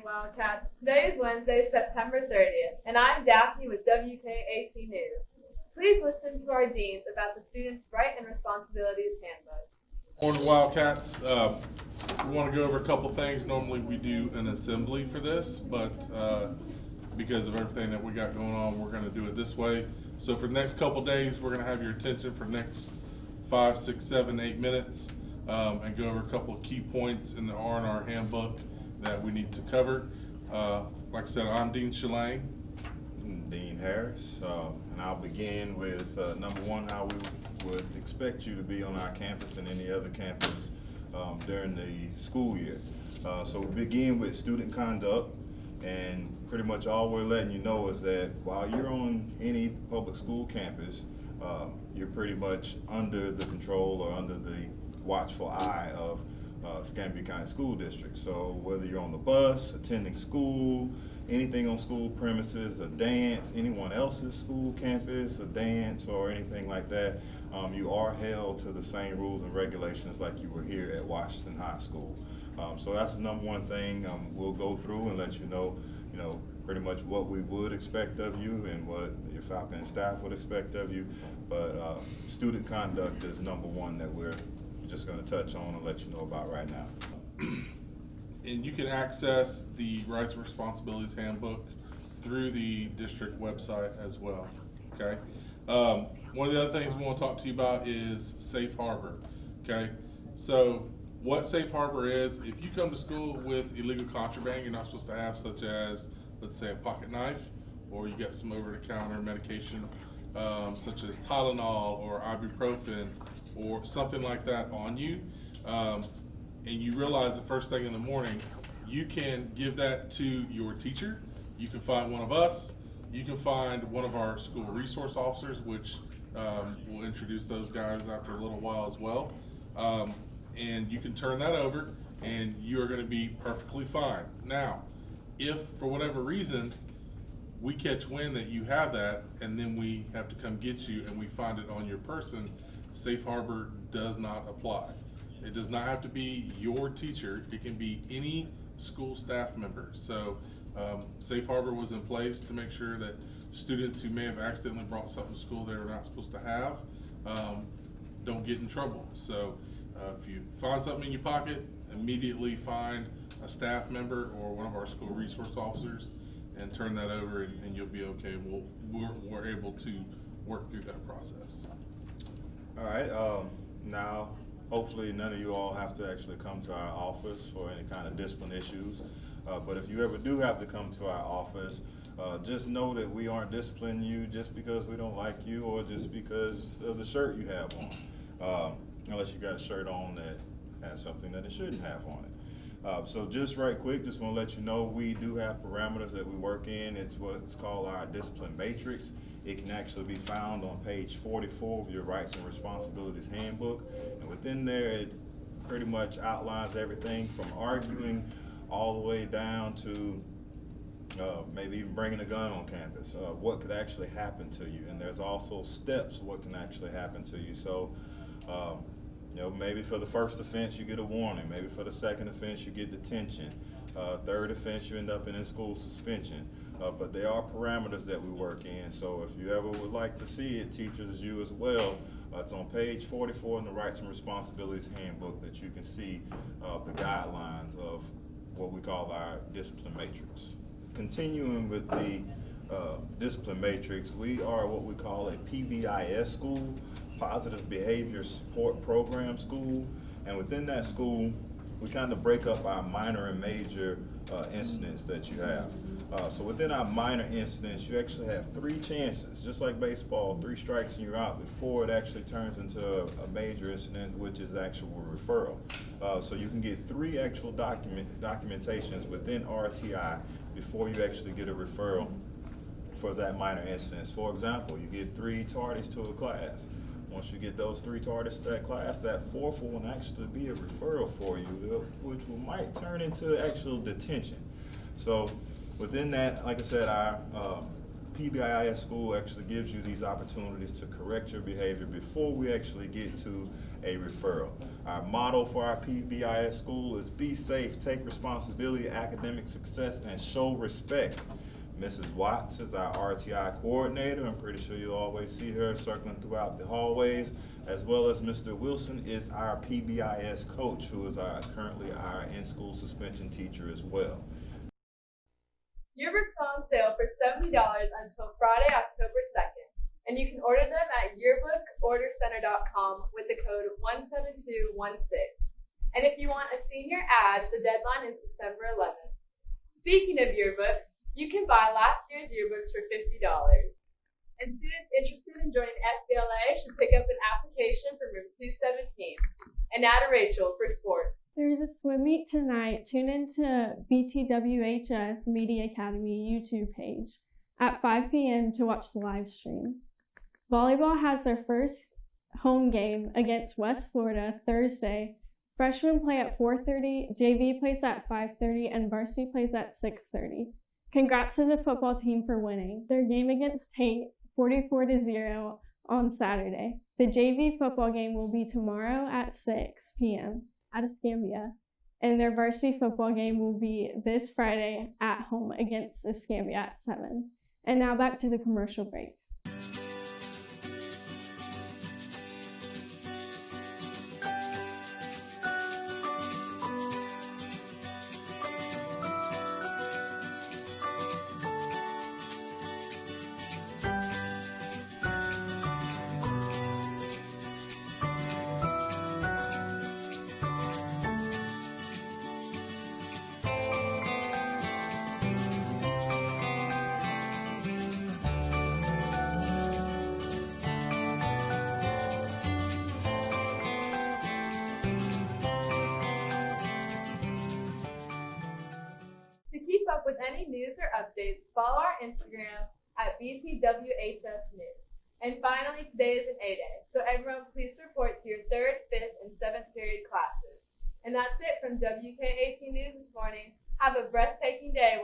Wildcats. Today is Wednesday, September 30th, and I'm Daphne with WKAC News. Please listen to our deans about the Students' Right and Responsibilities Handbook. Morning, Wildcats. We want to go over a couple things. Normally we do an assembly for this, but because of everything that we got going on, we're going to do it this way. So for the next couple days, we're going to have your attention for the next 5, 6, 7, 8 minutes and go over a couple of key points in the R&R handbook that we need to cover. Like I said, I'm Dean Shalane. Dean Harris, and I'll begin with number one, how we would expect you to be on our campus and any other campus during the school year. So we begin with student conduct, and pretty much all we're letting you know is that while you're on any public school campus, you're pretty much under the control or under the watchful eye of Escambia County School District. So whether you're on the bus, attending school, anything on school premises, a dance, anyone else's school campus, a dance or anything like that, you are held to the same rules and regulations like you were here at Washington High School. So that's the number one thing. We'll go through and let you know pretty much what we would expect of you and what your faculty and staff would expect of you. But student conduct is number one that we're just going to touch on and let you know about right now. And you can access the Rights and Responsibilities Handbook through the district website as well, okay? One of the other things we want to talk to you about is Safe Harbor, okay? So what Safe Harbor is, if you come to school with illegal contraband you're not supposed to have, such as, let's say, a pocket knife, or you got some over-the-counter medication, such as Tylenol or ibuprofen, or something like that on you, and you realize the first thing in the morning, you can give that to your teacher. You can find one of us. You can find one of our school resource officers, which we'll introduce those guys after a little while as well. And you can turn that over, and you are going to be perfectly fine. Now, if for whatever reason we catch wind that you have that, and then we have to come get you, and we find it on your person, Safe Harbor does not apply. It does not have to be your teacher. It can be any school staff member. So Safe Harbor was in place to make sure that students who may have accidentally brought something to school they were not supposed to have don't get in trouble. So if you find something in your pocket, immediately find a staff member or one of our school resource officers and turn that over, and you'll be okay. We're able to work through that process. All right, now hopefully none of you all have to actually come to our office for any kind of discipline issues, but if you ever do have to come to our office, just know that we aren't disciplining you just because we don't like you or just because of the shirt you have on, unless you got a shirt on that has something that it shouldn't have on it. So just right quick, just want to let you know we do have parameters that we work in. It's what's called our discipline matrix. It can actually be found on page 44 of your Rights and Responsibilities Handbook. And within there, it pretty much outlines everything from arguing all the way down to maybe even bringing a gun on campus, what could actually happen to you. And there's also steps what can actually happen to you. So, maybe for the first offense you get a warning, maybe for the second offense you get detention, third offense you end up in a school suspension. But there are parameters that we work in, so if you ever would like to see it, teachers, you as well, it's on page 44 in the Rights and Responsibilities Handbook that you can see the guidelines of what we call our discipline matrix. Continuing with the discipline matrix, we are what we call a PBIS school, Positive Behavior Support Program school, and within that school, we kind of break up our minor and major incidents that you have. So within our minor incidents, you actually have 3 chances, just like baseball, 3 strikes and you're out before it actually turns into a major incident, which is actual referral. So you can get 3 actual documentations within RTI before you actually get a referral for that minor incidents. For example, you get 3 tardies to a class. Once you get those 3 tardies to that class, that 4th one will actually be a referral for you, which might turn into actual detention. So within that, like I said, our PBIS school actually gives you these opportunities to correct your behavior before we actually get to a referral. Our motto for our PBIS school is be safe, take responsibility, academic success, and show respect. Mrs. Watts is our RTI coordinator. I'm pretty sure you'll always see her circling throughout the hallways, as well as Mr. Wilson is our PBIS coach, who is currently our in-school suspension teacher as well. Yearbooks are on sale for $70 until Friday, October 2nd, and you can order them at yearbookordercenter.com with the code 17216. And if you want a senior ad, the deadline is December 11th. Speaking of yearbooks, you can buy last year's yearbooks for $50. And students interested in joining FBLA should pick up an application for room 217. And now to Rachel for sports. There's a swim meet tonight. Tune into BTWHS Media Academy YouTube page at 5 p.m. to watch the live stream. Volleyball has their first home game against West Florida Thursday. Freshmen play at 4:30, JV plays at 5:30, and varsity plays at 6:30. Congrats to the football team for winning their game against Tate 44-0 on Saturday. The JV football game will be tomorrow at 6 p.m. at Escambia, and their varsity football game will be this Friday at home against Escambia at 7. And now back to the commercial break. To keep up with any news or updates, follow our Instagram at BTWHS News. And finally, today is an A Day, so everyone please report to your 3rd, 5th, and 7th period classes. And that's it from WK18 News this morning. Have a breathtaking day.